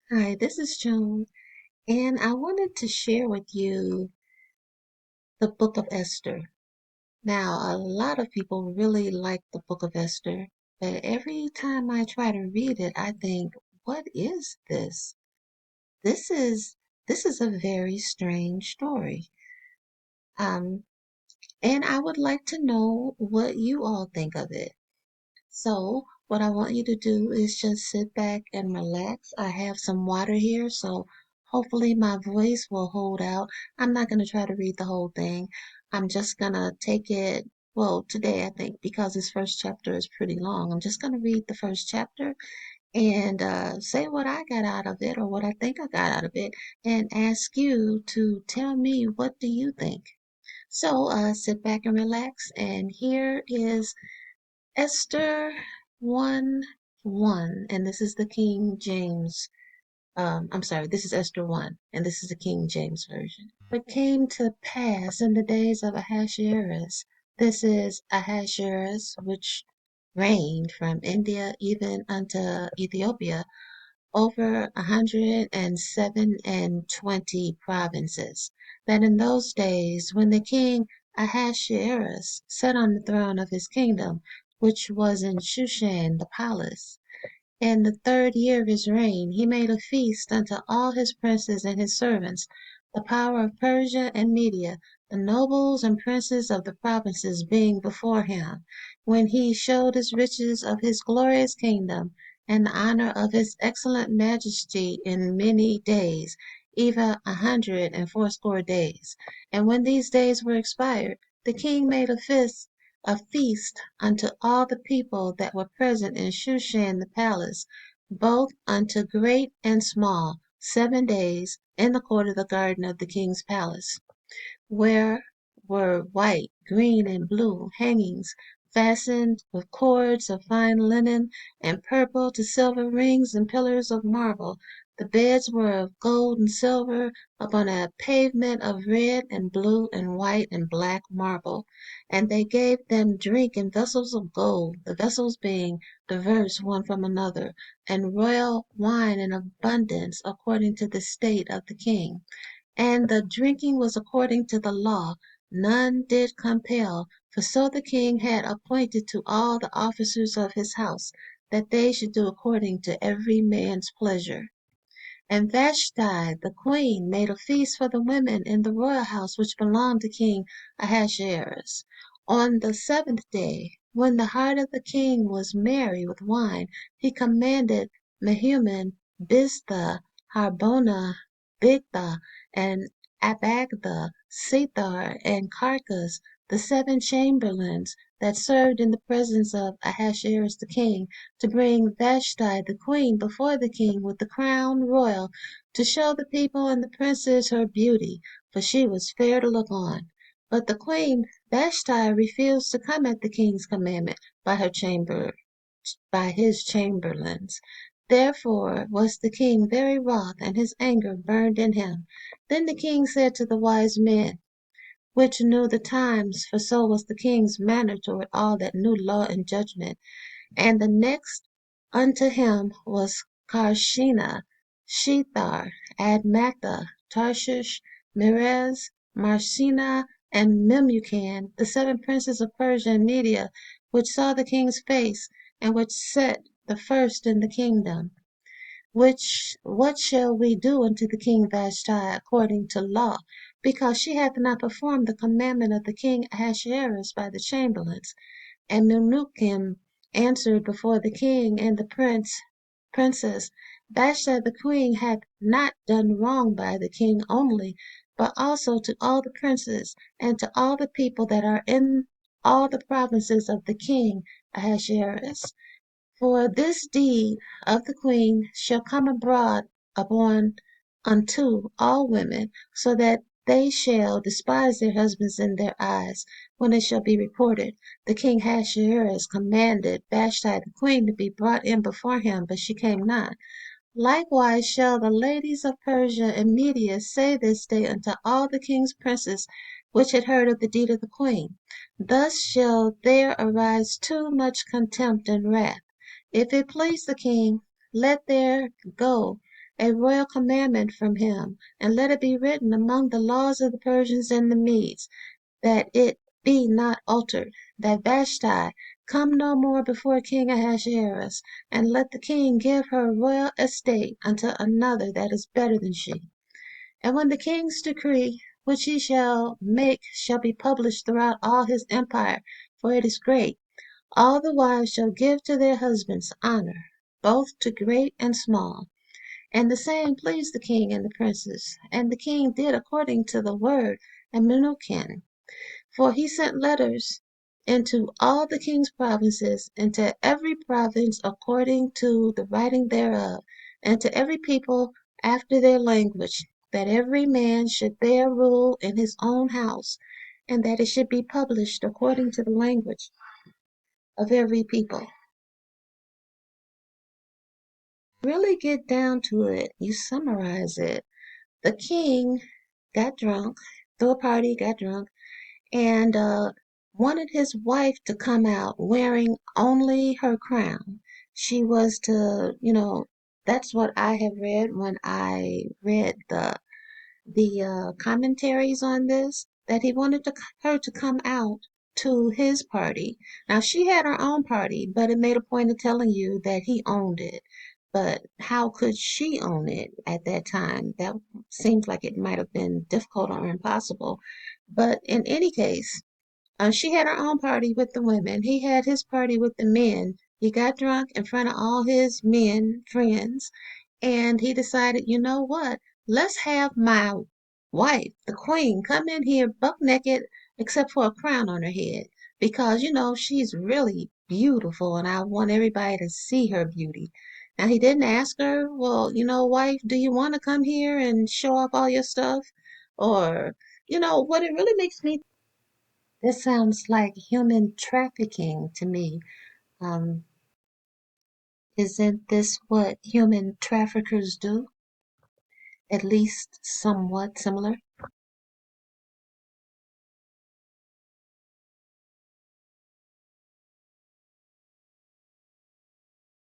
Hi, this is Joan, and I wanted to share with you the Book of Esther. Now, a lot of people really like the Book of Esther, but every time I try to read it, I think, what is this? This is this is a very strange story. Um, and I would like to know what you all think of it. So, what I want you to do is just sit back and relax. I have some water here, so hopefully my voice will hold out. I'm not going to try to read the whole thing. I'm just going to take it, well, today I think, because this first chapter is pretty long. I'm just going to read the first chapter and say what I got out of it or what I think I got out of it and ask you to tell me what do you think. So, sit back and relax, and here is Esther 1 1, and this is the King James. I'm sorry, this is Esther 1, and this is the King James Version. It came to pass in the days of Ahasuerus, this is Ahasuerus, which reigned from India even unto Ethiopia, over 127 provinces, that in those days when the king Ahasuerus sat on the throne of his kingdom, which was in Shushan the palace, in the third year of his reign, he made a feast unto all his princes and his servants, the power of Persia and Media, the nobles and princes of the provinces being before him, when he showed his riches of his glorious kingdom, and the honor of his excellent majesty in many days, even 180 days. And when these days were expired, the king made a feast unto all the people that were present in Shushan the palace, both unto great and small, 7 days, in the court of the garden of the king's palace, where were white, green, and blue hangings, fastened with cords of fine linen, and purple to silver rings and pillars of marble. The beds were of gold and silver, upon a pavement of red and blue and white and black marble. And they gave them drink in vessels of gold, the vessels being diverse one from another, and royal wine in abundance, according to the state of the king. And the drinking was according to the law, none did compel, for so the king had appointed to all the officers of his house, that they should do according to every man's pleasure. And Vashti the queen made a feast for the women in the royal house which belonged to King Ahasuerus. On the seventh day, when the heart of the king was merry with wine, he commanded Mehuman, Biztha, Harbona, Bigtha, and Abagtha, Sethar, and Carcas, the 7 chamberlains that served in the presence of Ahasuerus the king, to bring Vashti the queen before the king with the crown royal, to show the people and the princes her beauty, for she was fair to look on. But the queen Vashti refused to come at the king's commandment by his chamberlains. Therefore was the king very wroth, and his anger burned in him. Then the king said to the wise men, which knew the times, for so was the king's manner toward all that knew law and judgment, and the next unto him was Carshena, Shethar, Admatha, Tarshish, Meres, Marsena, and Memucan, the 7 princes of Persia and Media, which saw the king's face, and which sat the first in the kingdom. What shall we do unto the king Vashti according to law? Because she hath not performed the commandment of the king Ahasuerus by the chamberlains. And Memucan answered before the king and the princess, Vashti the queen hath not done wrong by the king only, but also to all the princes, and to all the people that are in all the provinces of the king Ahasuerus. For this deed of the queen shall come abroad upon unto all women, so that they shall despise their husbands in their eyes, when it shall be reported, the king Ahasuerus commanded Vashti the queen to be brought in before him, but she came not. Likewise shall the ladies of Persia and Media say this day unto all the king's princes which had heard of the deed of the queen. Thus shall there arise too much contempt and wrath. If it please the king, let there go a royal commandment from him, and let it be written among the laws of the Persians and the Medes, that it be not altered, that Vashti come no more before King Ahasuerus, and let the king give her royal estate unto another that is better than she. And when the king's decree, which he shall make, shall be published throughout all his empire, for it is great, all the wives shall give to their husbands honor, both to great and small. And the saying pleased the king and the princes. And the king did according to the word of Memucan. For he sent letters into all the king's provinces, and to every province according to the writing thereof, and to every people after their language, that every man should bear rule in his own house, and that it should be published according to the language of every people. Really get down to it, you summarize it. The king got drunk, threw a party, got drunk, and wanted his wife to come out wearing only her crown. She was to, that's what I have read when I read the commentaries on this, that he wanted her to come out to his party. Now she had her own party, but it made a point of telling you that he owned it. But how could she own it at that time? That seems like it might have been difficult or impossible. But in any case, she had her own party with the women. He had his party with the men. He got drunk in front of all his men friends, and he decided, you know what? Let's have my wife, the queen, come in here buck naked, except for a crown on her head, because she's really beautiful, and I want everybody to see her beauty. Now he didn't ask her, well, wife, do you want to come here and show off all your stuff, or what it really makes me. This sounds like human trafficking to me. Um, isn't this what human traffickers do? At least somewhat similar? I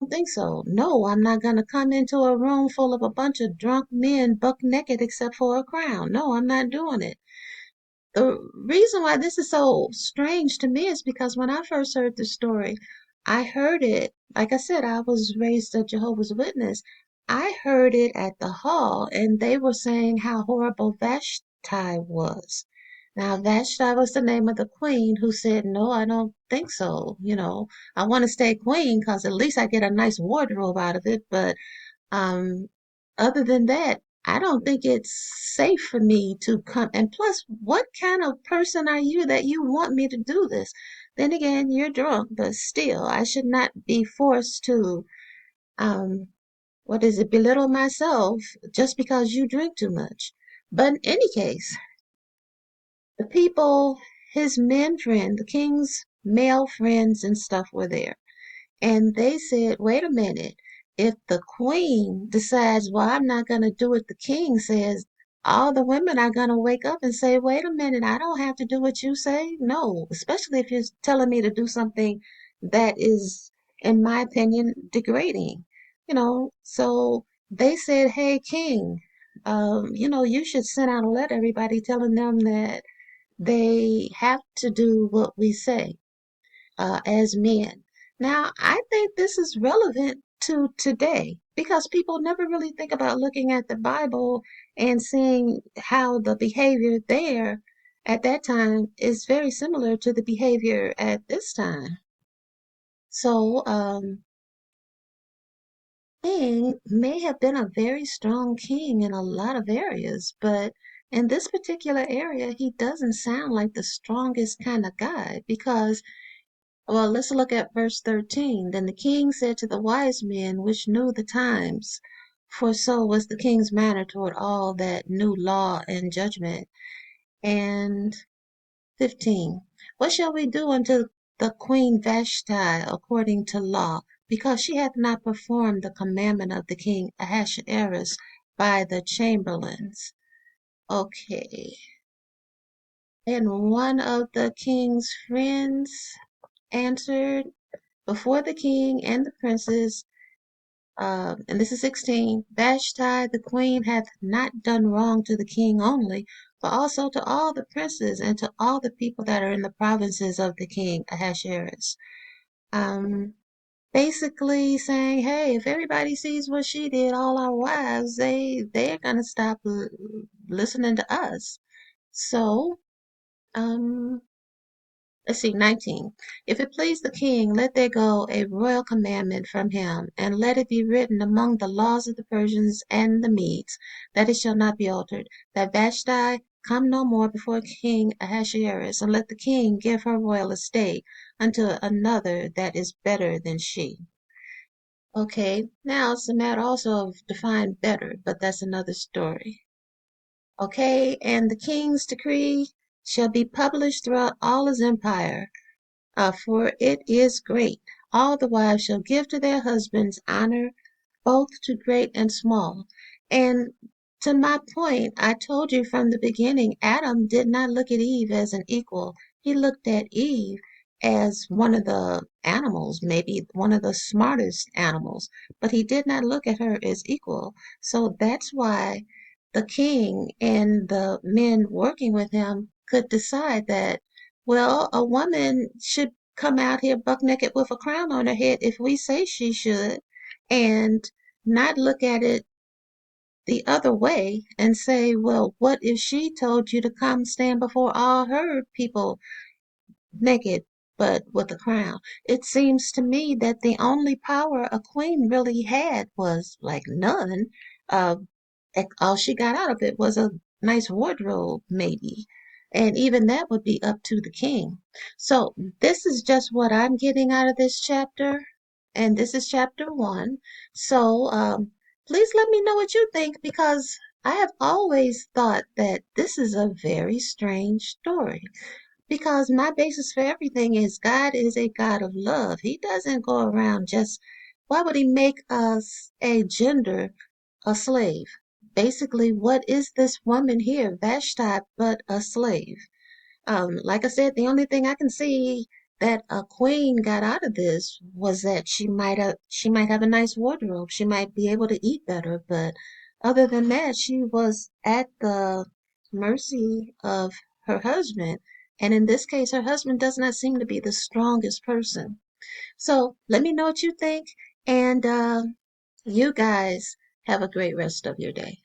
don't think so. No, I'm not going to come into a room full of a bunch of drunk men buck naked except for a crown. No, I'm not doing it. The reason why this is so strange to me is because when I first heard the story, I heard it, like I said, I was raised a Jehovah's Witness. I heard it at the hall, and they were saying how horrible Vashti was. Now, Vashti was the name of the queen who said, no, I don't think so. I want to stay queen because at least I get a nice wardrobe out of it, but um, other than that, I don't think it's safe for me to come. And plus, what kind of person are you that you want me to do this? Then again, you're drunk, but still, I should not be forced to, um, what is it, belittle myself just because you drink too much. But in any case, the people, his men friend, the king's male friends and stuff were there. And they said, wait a minute, if the queen decides, well, I'm not going to do what the king says, all the women are going to wake up and say, wait a minute, I don't have to do what you say. No, especially if you're telling me to do something that is, in my opinion, degrading. So they said, hey, king, you should send out a letter, everybody telling them that they have to do what we say as men. Now, I think this is relevant to today because people never really think about looking at the Bible and seeing how the behavior there at that time is very similar to the behavior at this time. So, king may have been a very strong king in a lot of areas, but in this particular area, he doesn't sound like the strongest kind of guy because, well, let's look at verse 13. Then the king said to the wise men which knew the times, for so was the king's manner toward all that knew law and judgment. And 15. What shall we do unto the queen Vashti according to law? Because she hath not performed the commandment of the king Ahasuerus by the chamberlains. Okay. And one of the king's friends answered before the king and the princes, And this is 16. Vashti the queen hath not done wrong to the king only, but also to all the princes and to all the people that are in the provinces of the king Ahasuerus. Um, Basically saying, hey, if everybody sees what she did, all our wives, they're gonna stop listening to us. So, um, let's see, 19. If it please the king, let there go a royal commandment from him, and let it be written among the laws of the Persians and the Medes, that it shall not be altered, that Vashti come no more before King Ahasuerus, and let the king give her royal estate unto another that is better than she. Okay, now it's a matter also of define better, but that's another story. Okay, and the king's decree shall be published throughout all his empire, for it is great. All the wives shall give to their husbands honor, both to great and small. And to my point, I told you from the beginning, Adam did not look at Eve as an equal. He looked at Eve as one of the animals, maybe one of the smartest animals, but he did not look at her as equal. So that's why the king and the men working with him could decide that, well, a woman should come out here buck naked with a crown on her head if we say she should, and not look at it the other way and say, well, what if she told you to come stand before all her people naked but with a crown? It seems to me that the only power a queen really had was like none. Uh, all she got out of it was a nice wardrobe, maybe. And even that would be up to the king. So this is just what I'm getting out of this chapter. And this is chapter 1. So please let me know what you think, because I have always thought that this is a very strange story. Because my basis for everything is God is a God of love. He doesn't go around just, why would he make us a gender a slave? Basically, what is this woman here, Vashti, but a slave? Like I said, the only thing I can see that a queen got out of this was that she might have a nice wardrobe. She might be able to eat better, but other than that, she was at the mercy of her husband. And in this case, her husband does not seem to be the strongest person. So let me know what you think, and you guys have a great rest of your day.